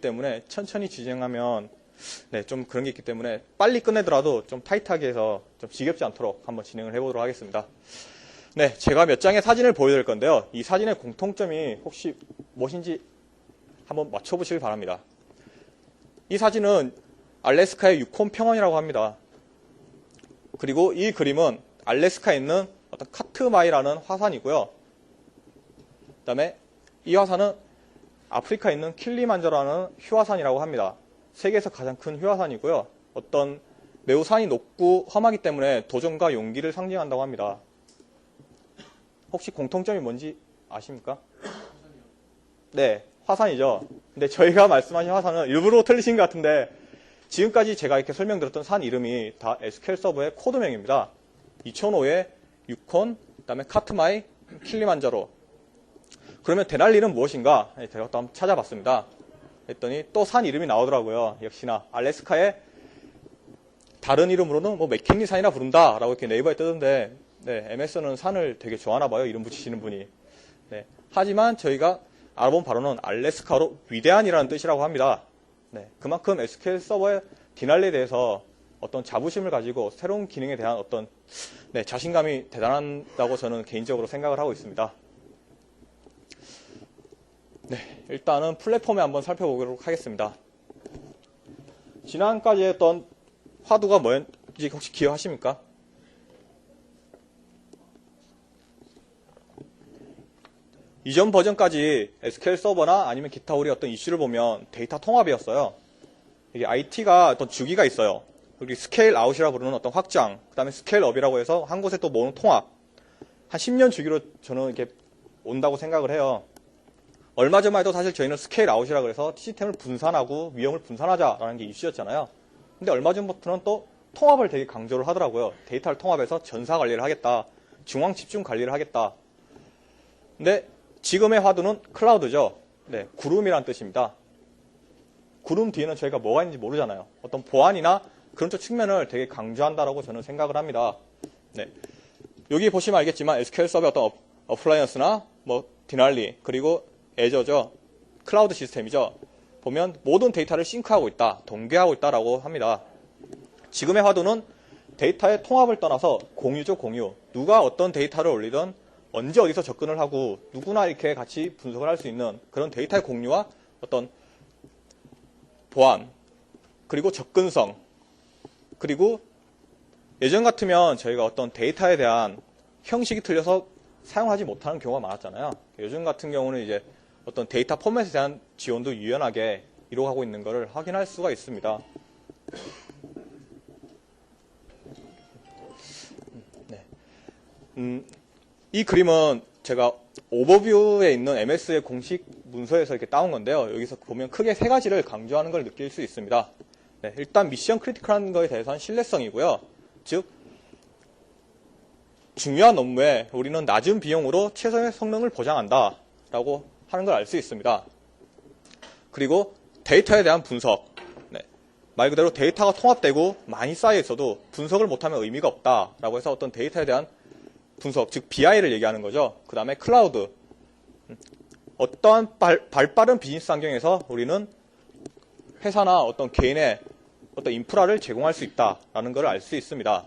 때문에 천천히 진행하면 좀 그런 게 있기 때문에 빨리 끝내더라도 좀 타이트하게 해서 좀 지겹지 않도록 한번 진행을 해보도록 하겠습니다. 제가 몇 장의 사진을 보여드릴 건데요. 이 사진의 공통점이 혹시 무엇인지 한번 맞춰보시길 바랍니다. 이 사진은 알래스카의 유콘 평원이라고 합니다. 그리고 이 그림은 알래스카에 있는 어떤 카트마이라는 화산이고요. 그 다음에 이 화산은 아프리카에 있는 킬리만자로라는 휴화산이라고 합니다. 세계에서 가장 큰 휴화산이고요. 어떤 매우 산이 높고 험하기 때문에 도전과 용기를 상징한다고 합니다. 혹시 공통점이 뭔지 아십니까? 네, 화산이죠. 근데 저희가 말씀하신 화산은 일부러 틀리신 것 같은데 지금까지 제가 이렇게 설명드렸던 산 이름이 다 SQL 서버의 코드명입니다. 2005의 유콘, 그 다음에 카트마이, 킬리만자로. 그러면 데날리는 무엇인가? 제가 또 한번 찾아봤습니다. 했더니 또 산 이름이 나오더라고요. 역시나 알래스카의 다른 이름으로는 뭐 맥킨리 산이라 부른다 라고 이렇게 네이버에 뜨던데 MS는 산을 되게 좋아하나 봐요. 이름 붙이시는 분이. 하지만 저희가 알아본 바로는 알래스카로 위대한이라는 뜻이라고 합니다. 그만큼 SQL 서버의 디날리에 대해서 어떤 자부심을 가지고 새로운 기능에 대한 어떤 자신감이 대단하다고 저는 개인적으로 생각을 하고 있습니다. 일단은 플랫폼에 한번 살펴보도록 하겠습니다. 지난까지 했던 화두가 뭐였는지 혹시 기억하십니까? 이전 버전까지 SQL 서버나 아니면 기타 우리 어떤 이슈를 보면 데이터 통합이었어요. 이게 IT가 어떤 주기가 있어요. 그리고 스케일 아웃이라고 부르는 어떤 확장, 그 다음에 스케일 업이라고 해서 한 곳에 또 모으는 통합. 한 10년 주기로 저는 이렇게 온다고 생각을 해요. 얼마 전만 해도 사실 저희는 스케일 아웃이라고 해서 시스템을 분산하고 위험을 분산하자라는 게 이슈였잖아요. 근데 얼마 전부터는 또 통합을 되게 강조를 하더라고요. 데이터를 통합해서 전사 관리를 하겠다. 중앙 집중 관리를 하겠다. 근데 지금의 화두는 클라우드죠. 구름이란 뜻입니다. 구름 뒤에는 저희가 뭐가 있는지 모르잖아요. 어떤 보안이나 그런 쪽 측면을 되게 강조한다라고 저는 생각을 합니다. 여기 보시면 알겠지만 SQL 서버의 어떤 어플라이언스나 뭐 디날리 그리고 애저죠. 클라우드 시스템이죠. 보면 모든 데이터를 싱크하고 있다, 동기하고 있다라고 합니다. 지금의 화두는 데이터의 통합을 떠나서 공유죠, 공유. 누가 어떤 데이터를 올리든 언제 어디서 접근을 하고 누구나 이렇게 같이 분석을 할 수 있는 그런 데이터의 공유와 어떤 보안, 그리고 접근성, 그리고 예전 같으면 저희가 어떤 데이터에 대한 형식이 틀려서 사용하지 못하는 경우가 많았잖아요. 요즘 같은 경우는 이제 어떤 데이터 포맷에 대한 지원도 유연하게 이루어가고 있는 것을 확인할 수가 있습니다. 이 그림은 제가 오버뷰에 있는 MS의 공식 문서에서 이렇게 따온 건데요. 여기서 보면 크게 세 가지를 강조하는 걸 느낄 수 있습니다. 일단 미션 크리티컬한 거에 대해서는 신뢰성이고요. 즉 중요한 업무에 우리는 낮은 비용으로 최선의 성능을 보장한다 라고 하는 걸 알 수 있습니다. 그리고 데이터에 대한 분석. 말 그대로 데이터가 통합되고 많이 쌓여 있어도 분석을 못하면 의미가 없다라고 해서 어떤 데이터에 대한 분석, 즉 BI를 얘기하는 거죠. 그 다음에 클라우드. 어떠한 발빠른 비즈니스 환경에서 우리는 회사나 어떤 개인의 어떤 인프라를 제공할 수 있다라는 걸 알 수 있습니다.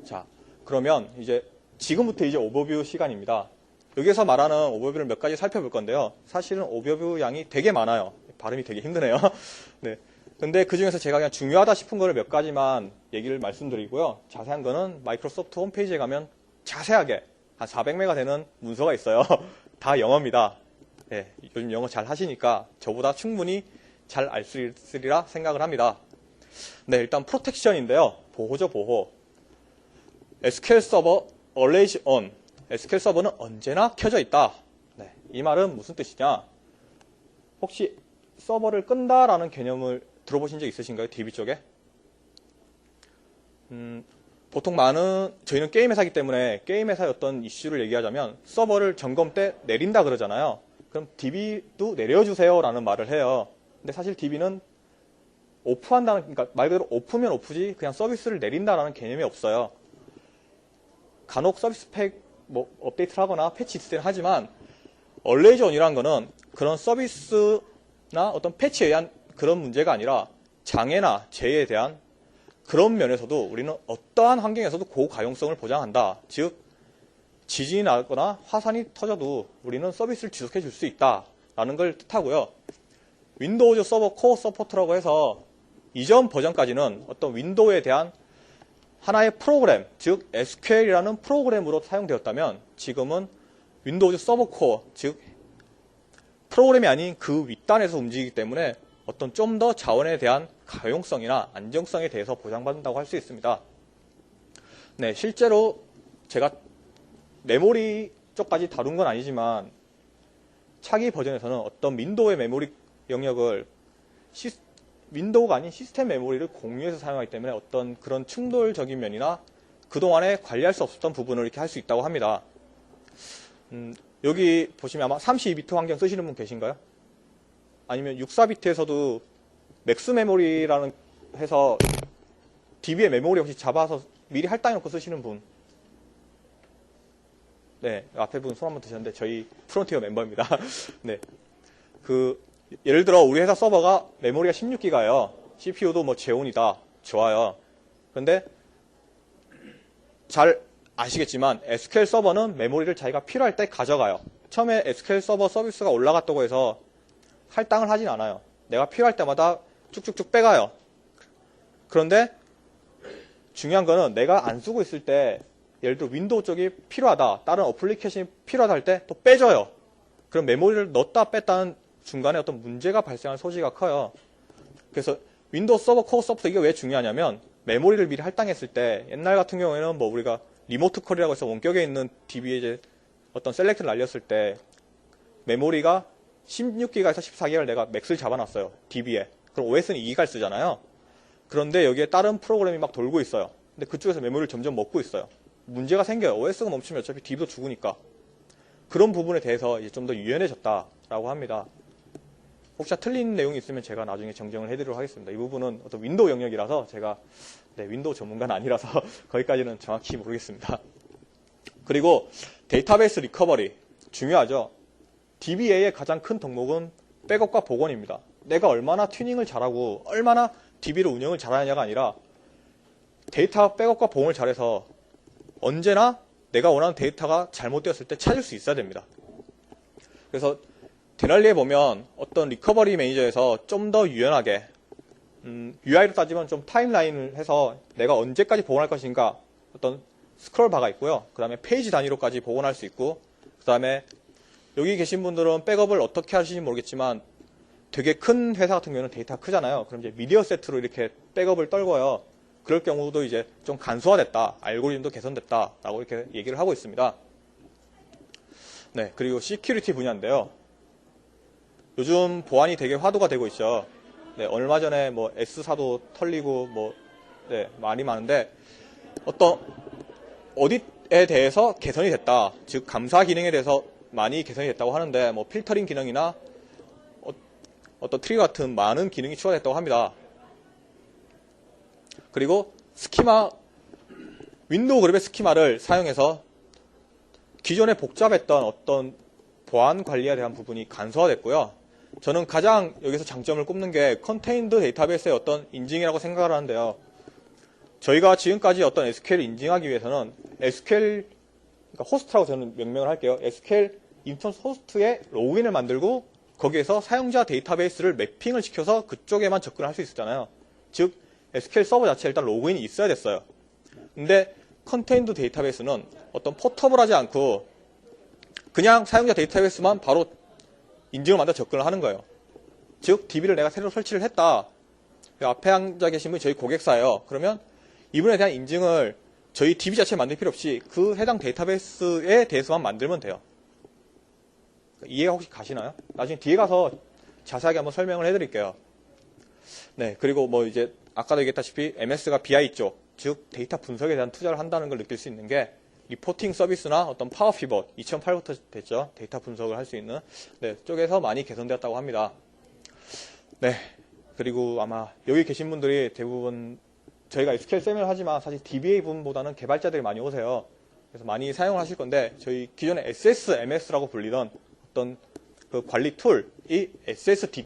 자, 그러면 이제 지금부터 이제 오버뷰 시간입니다. 여기서 말하는 오버뷰를 몇 가지 살펴볼 건데요. 사실은 오버뷰 양이 되게 많아요. 발음이 되게 힘드네요. 근데 그 중에서 제가 그냥 중요하다 싶은 거를 몇 가지만 얘기를 말씀드리고요. 자세한 거는 마이크로소프트 홈페이지에 가면 자세하게 한 400메가 되는 문서가 있어요. 다 영어입니다. 요즘 영어 잘 하시니까 저보다 충분히 잘 알 수 있으리라 생각을 합니다. 일단 프로텍션인데요. 보호죠, 보호. SQL 서버 always on. SQL 서버는 언제나 켜져 있다. 이 말은 무슨 뜻이냐? 혹시 서버를 끈다라는 개념을 들어보신 적 있으신가요? DB 쪽에? 보통 저희는 게임 회사이기 때문에 게임 회사의 어떤 이슈를 얘기하자면 서버를 점검 때 내린다 그러잖아요. 그럼 DB도 내려주세요 라는 말을 해요. 근데 사실 DB는 오프한다는, 그러니까 말 그대로 오프면 오프지 그냥 서비스를 내린다라는 개념이 없어요. 간혹 서비스 팩 업데이트를 하거나 패치 있을 때는 하지만 always on이란 거는 그런 서비스나 어떤 패치에 의한 그런 문제가 아니라 장애나 재해에 대한 그런 면에서도 우리는 어떠한 환경에서도 고가용성을 보장한다. 즉 지진이 나거나 화산이 터져도 우리는 서비스를 지속해 줄 수 있다라는 걸 뜻하고요. 윈도우즈 서버 코어 서포트라고 해서 이전 버전까지는 어떤 윈도우에 대한 하나의 프로그램, 즉 SQL이라는 프로그램으로 사용되었다면 지금은 윈도우즈 서버 코어, 즉 프로그램이 아닌 그 윗단에서 움직이기 때문에 어떤 좀 더 자원에 대한 가용성이나 안정성에 대해서 보장받는다고 할 수 있습니다. 네, 실제로 제가 메모리 쪽까지 다룬 건 아니지만 차기 버전에서는 어떤 윈도우의 메모리 영역을 윈도우가 아닌 시스템 메모리를 공유해서 사용하기 때문에 어떤 그런 충돌적인 면이나 그동안에 관리할 수 없었던 부분을 이렇게 할 수 있다고 합니다. 여기 보시면 아마 32비트 환경 쓰시는 분 계신가요? 아니면 64비트에서도 맥스 메모리라는 해서 DB의 메모리 혹시 잡아서 미리 할당해 놓고 쓰시는 분? 네, 앞에 분 손 한번 드셨는데 저희 프론티어 멤버입니다. 네, 예를 들어 우리 회사 서버가 메모리가 16기가예요. CPU도 뭐 제온이다. 좋아요. 그런데 잘 아시겠지만 SQL 서버는 메모리를 자기가 필요할 때 가져가요. 처음에 SQL 서버 서비스가 올라갔다고 해서 할당을 하진 않아요. 내가 필요할 때마다 쭉쭉쭉 빼가요. 그런데 중요한 거는 내가 안 쓰고 있을 때 예를 들어 윈도우 쪽이 필요하다. 다른 어플리케이션이 필요하다 할 때 또 빼줘요. 그럼 메모리를 넣었다 뺐다는 중간에 어떤 문제가 발생할 소지가 커요. 그래서 윈도우 서버 코어 서포트 이게 왜 중요하냐면 메모리를 미리 할당했을 때 옛날 같은 경우에는 뭐 우리가 리모트 컬이라고 해서 원격에 있는 DB에 이제 어떤 셀렉트를 날렸을 때 메모리가 16기가에서 14기가를 내가 맥스를 잡아놨어요. DB에. 그럼 OS는 2기가를 쓰잖아요. 그런데 여기에 다른 프로그램이 막 돌고 있어요. 근데 그쪽에서 메모리를 점점 먹고 있어요. 문제가 생겨요. OS가 멈추면 어차피 DB도 죽으니까. 그런 부분에 대해서 이제 좀 더 유연해졌다라고 합니다. 혹시나 틀린 내용이 있으면 제가 나중에 정정을 해드리도록 하겠습니다. 이 부분은 어떤 윈도우 영역이라서 제가 윈도우 전문가는 아니라서 거기까지는 정확히 모르겠습니다. 그리고 데이터베이스 리커버리 중요하죠. DBA의 가장 큰 덕목은 백업과 복원입니다. 내가 얼마나 튜닝을 잘하고 얼마나 DB를 운영을 잘하느냐가 아니라 데이터 백업과 복원을 잘해서 언제나 내가 원하는 데이터가 잘못되었을 때 찾을 수 있어야 됩니다. 그래서 데날리에 보면 어떤 리커버리 매니저에서 좀 더 유연하게 UI로 따지면 좀 타임라인을 해서 내가 언제까지 복원할 것인가 어떤 스크롤 바가 있고요. 그 다음에 페이지 단위로까지 복원할 수 있고 그 다음에 여기 계신 분들은 백업을 어떻게 하시는지 모르겠지만 되게 큰 회사 같은 경우는 데이터가 크잖아요. 그럼 이제 미디어 세트로 이렇게 백업을 떨궈요. 그럴 경우도 이제 좀 간소화됐다. 알고리즘도 개선됐다. 라고 이렇게 얘기를 하고 있습니다. 네, 그리고 시큐리티 분야인데요. 요즘 보안이 되게 화두가 되고 있죠. 네, 얼마 전에 뭐 S사도 털리고 말이 많은데 어디에 대해서 개선이 됐다. 즉 감사 기능에 대해서 많이 개선이 됐다고 하는데 뭐 필터링 기능이나 어떤 트리 같은 많은 기능이 추가됐다고 합니다. 그리고 스키마 윈도우 그룹의 스키마를 사용해서 기존에 복잡했던 어떤 보안 관리에 대한 부분이 간소화됐고요. 저는 가장 여기서 장점을 꼽는 게 컨테인드 데이터베이스의 어떤 인증이라고 생각을 하는데요. 저희가 지금까지 어떤 SQL을 인증하기 위해서는 SQL 그러니까 호스트라고 저는 명명을 할게요. SQL 인스턴스 호스트에 로그인을 만들고 거기에서 사용자 데이터베이스를 매핑을 시켜서 그쪽에만 접근을 할 수 있었잖아요. 즉 SQL 서버 자체에 일단 로그인이 있어야 됐어요. 근데 컨테인드 데이터베이스는 어떤 포터블하지 않고 그냥 사용자 데이터베이스만 바로 인증을 만들어 접근을 하는 거예요. 즉 DB를 내가 새로 설치를 했다. 앞에 앉아 계신 분이 저희 고객사예요. 그러면 이분에 대한 인증을 저희 DB 자체에 만들 필요 없이 그 해당 데이터베이스에 대해서만 만들면 돼요. 이해가 혹시 가시나요? 나중에 뒤에 가서 자세하게 한번 설명을 해드릴게요. 네, 그리고 뭐 이제 아까도 얘기했다시피 MS가 BI 쪽, 즉 데이터 분석에 대한 투자를 한다는 걸 느낄 수 있는 게 리포팅 서비스나 어떤 파워 피벗 2008부터 됐죠. 데이터 분석을 할 수 있는 쪽에서 많이 개선되었다고 합니다. 네, 그리고 아마 여기 계신 분들이 대부분 저희가 SQL 세미나를 하지만 사실 DBA 부분보다는 개발자들이 많이 오세요. 그래서 많이 사용을 하실 건데 저희 기존에 SSMS라고 불리던 어떤 그 관리 툴, 이 SSD